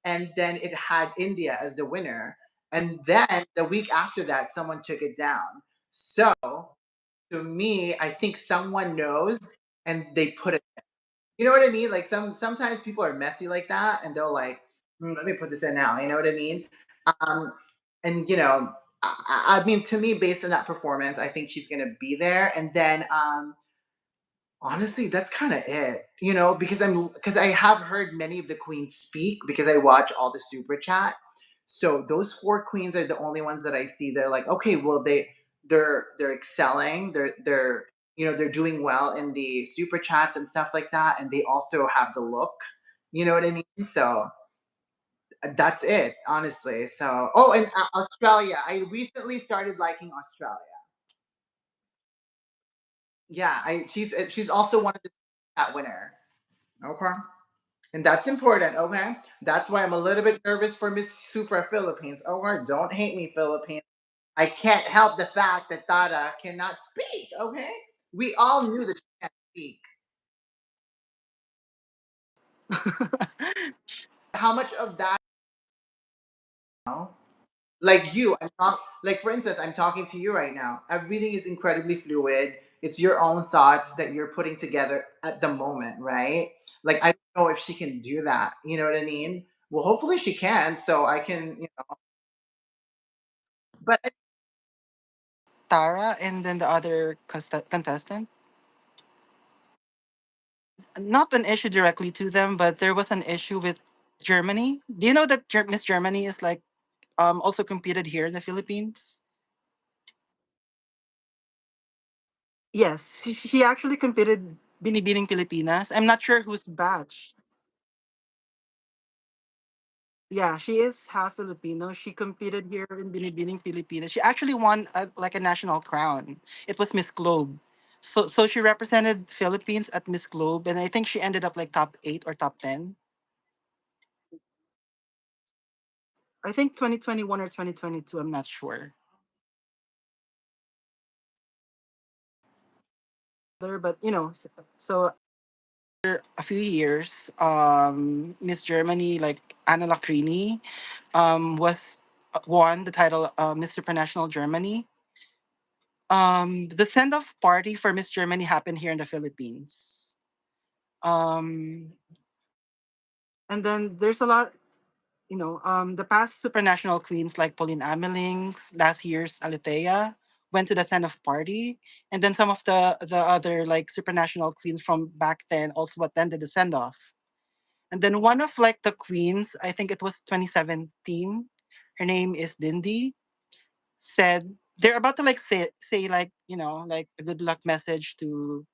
[SPEAKER 1] and then it had India as the winner. And then the week after that, someone took it down. So to me, I think someone knows and they put it. You know what I mean? Like sometimes people are messy like that, and they'll like, let me put this in now. You know what I mean? Um, and I mean, to me, based on that performance, I think she's gonna be there. And then honestly, that's kind of it, because I have heard many of the queens speak because I watch all the super chat. So those four queens are the only ones that I see. They're like, okay, well they're excelling. They're doing well in the super chats and stuff like that, and they also have the look. You know what I mean? So that's it, honestly. So and Australia. I recently started liking Australia. Yeah, she's also one of the chat winner. Okay. And that's important, okay? That's why I'm a little bit nervous for Miss Super Philippines. Okay, don't hate me, Philippines. I can't help the fact that Tara cannot speak, okay? We all knew that she can't speak. How much of that, like like for instance, I'm talking to you right now. Everything is incredibly fluid. It's your own thoughts that you're putting together at the moment, right? Like I don't know if she can do that. You know what I mean? Well, hopefully she can, so I can, but
[SPEAKER 2] Tara and then the other contestant. Not an issue directly to them, but there was an issue with Germany. Do you know that Miss Germany is like also competed here in the Philippines? Yes, she actually competed Binibining Pilipinas. I'm not sure whose batch. Yeah, she is half Filipino. She competed here in Binibining, Pilipinas. She actually won like a national crown. It was Miss Globe. So she represented Philippines at Miss Globe, and I think she ended up like top 8 or top 10. I think 2021 or 2022. I'm not sure. But so after a few years, Miss Germany like Anna Lacrini was won the title Miss Supranational Germany. The send off party for Miss Germany happened here in the Philippines. Um, and then there's a lot, the past supranational queens like Pauline Amelings, last year's Alitea went to the send off party, and then some of the other like supranational queens from back then also attended the send off. And then one of like the queens, I think it was 2017, her name is Dindy, said they're about to like say like like a good luck message to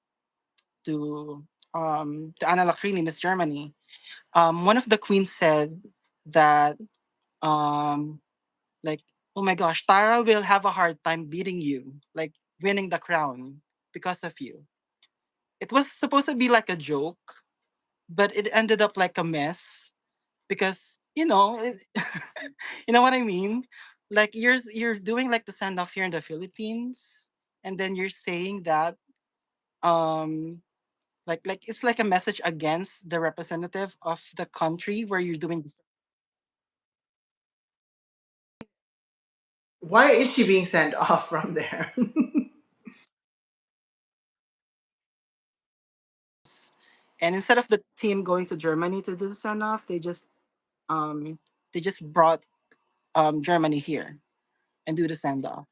[SPEAKER 2] to Anna Lacrini, Miss Germany. One of the queens said that um like, oh my gosh, Tara will have a hard time beating you, like winning the crown because of you. It was supposed to be like a joke, but it ended up like a mess because you know what I mean. Like you're doing like the send off here in the Philippines, and then you're saying that um like it's like a message against the representative of the country where you're doing this.
[SPEAKER 1] Why is she being sent off from there?
[SPEAKER 2] And instead of the team going to Germany to do the send off, um they just brought Germany here and do the send off.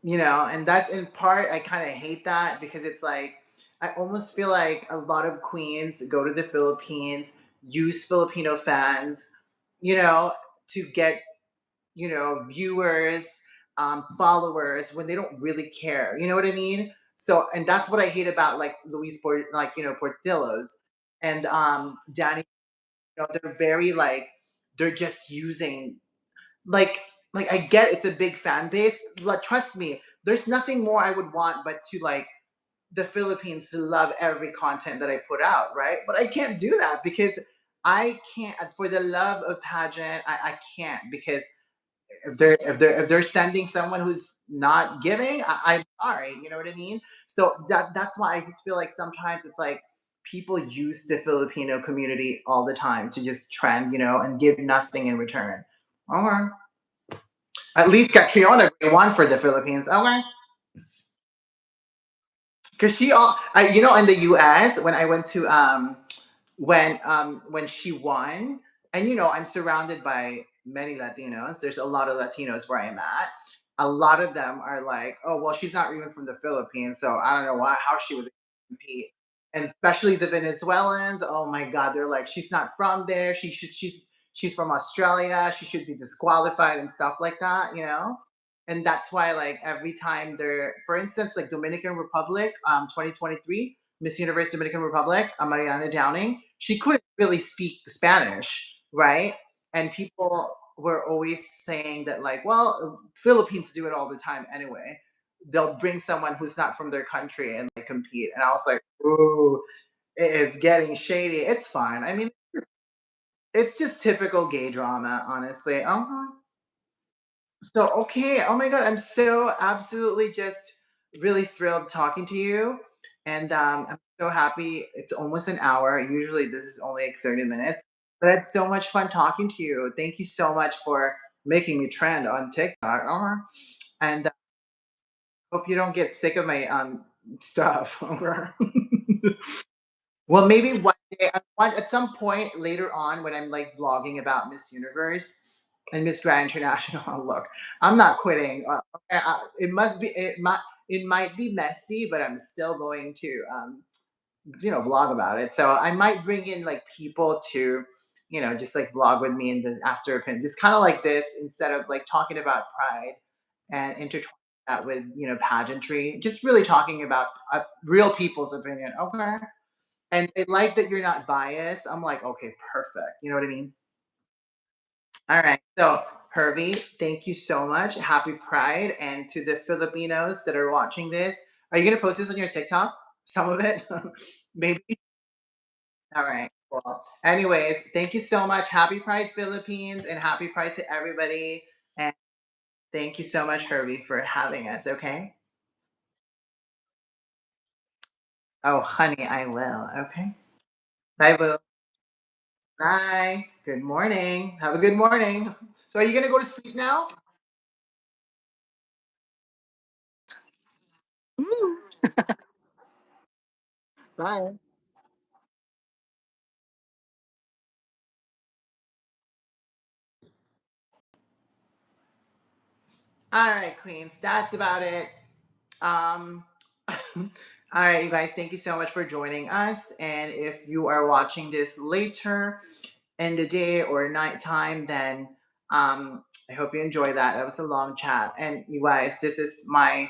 [SPEAKER 1] And that's in part I kind of hate that because it's like I almost feel like a lot of queens go to the Philippines, use Filipino fans, you know, to get viewers, followers when they don't really care. You know what I mean? So, and that's what I hate about like Portillo's and Danny. They're very like they're just using like I get it's a big fan base. Like, trust me, there's nothing more I would want but to like the Philippines to love every content that I put out, right? But I can't do that because I can't for the love of pageant. I can't because if they're sending someone who's not giving, I'm sorry. You know what I mean? So that's why I just feel like sometimes it's like people use the Filipino community all the time to just trend, and give nothing in return. Okay. At least Catriona won for the Philippines. Okay. Because in the US, when I went to when she won, and I'm surrounded by many Latinos. There's a lot of Latinos where I'm at. A lot of them are like, oh well, she's not even from the Philippines, so I don't know how she was able to compete. And especially the Venezuelans, oh my god, they're like, she's not from there. She's from Australia. She should be disqualified and stuff like that. And that's why like every time they're, for instance, like Dominican Republic, 2023 Miss Universe Dominican Republic, Mariana Downing, she couldn't really speak Spanish, right? And people were always saying that, like, well, Philippines do it all the time anyway. They'll bring someone who's not from their country and like compete. And I was like, ooh, it's getting shady. It's fine. I mean, it's just typical gay drama, honestly. So, okay. Oh my God. I'm so absolutely just really thrilled talking to you. And I'm so happy. It's almost an hour. Usually this is only like 30 minutes, but it's so much fun talking to you. Thank you so much for making me trend on TikTok. And hope you don't get sick of my stuff. Well, maybe one day, at some point later on, when I'm like vlogging about Miss Universe and Miss Grand International, look, I'm not quitting. It might be messy, but I'm still going to, vlog about it. So I might bring in like people to, just like vlog with me and then ask their opinion. Just kind of like this instead of like talking about pride and intertwining that with, pageantry. Just really talking about real people's opinion. Okay. And they like that you're not biased. I'm like, okay, perfect. You know what I mean? All right. So, Hervey, thank you so much. Happy Pride. And to the Filipinos that are watching this, are you going to post this on your TikTok? Some of it? Maybe. All right. Cool. Anyways, thank you so much. Happy Pride, Philippines, and happy Pride to everybody. And thank you so much, Hervey, for having us. Okay. Oh, honey, I will. Okay. Bye, boo. Bye. Good morning. Have a good morning. So, are you going to go to sleep now?
[SPEAKER 2] Woo. Bye.
[SPEAKER 1] All right, Queens. That's about it. Um, all right, you guys, thank you so much for joining us. And if you are watching this later in the day or nighttime, then I hope you enjoy that. That was a long chat. And you guys, this is my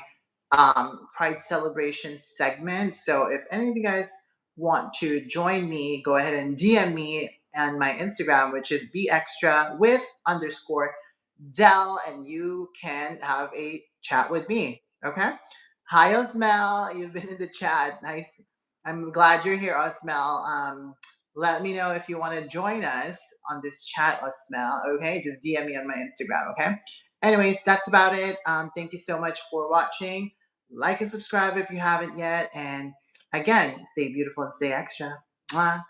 [SPEAKER 1] Pride celebration segment. So if any of you guys want to join me, go ahead and DM me on my Instagram, which is be extra with underscore Dell, and you can have a chat with me. Okay. Hi, Osmel. You've been in the chat. Nice. I'm glad you're here, Osmel. Let me know if you want to join us on this chat, Osmel. Okay. Just DM me on my Instagram. Okay. Anyways, that's about it. Thank you so much for watching. Like and subscribe if you haven't yet. And again, stay beautiful and stay extra. Mwah.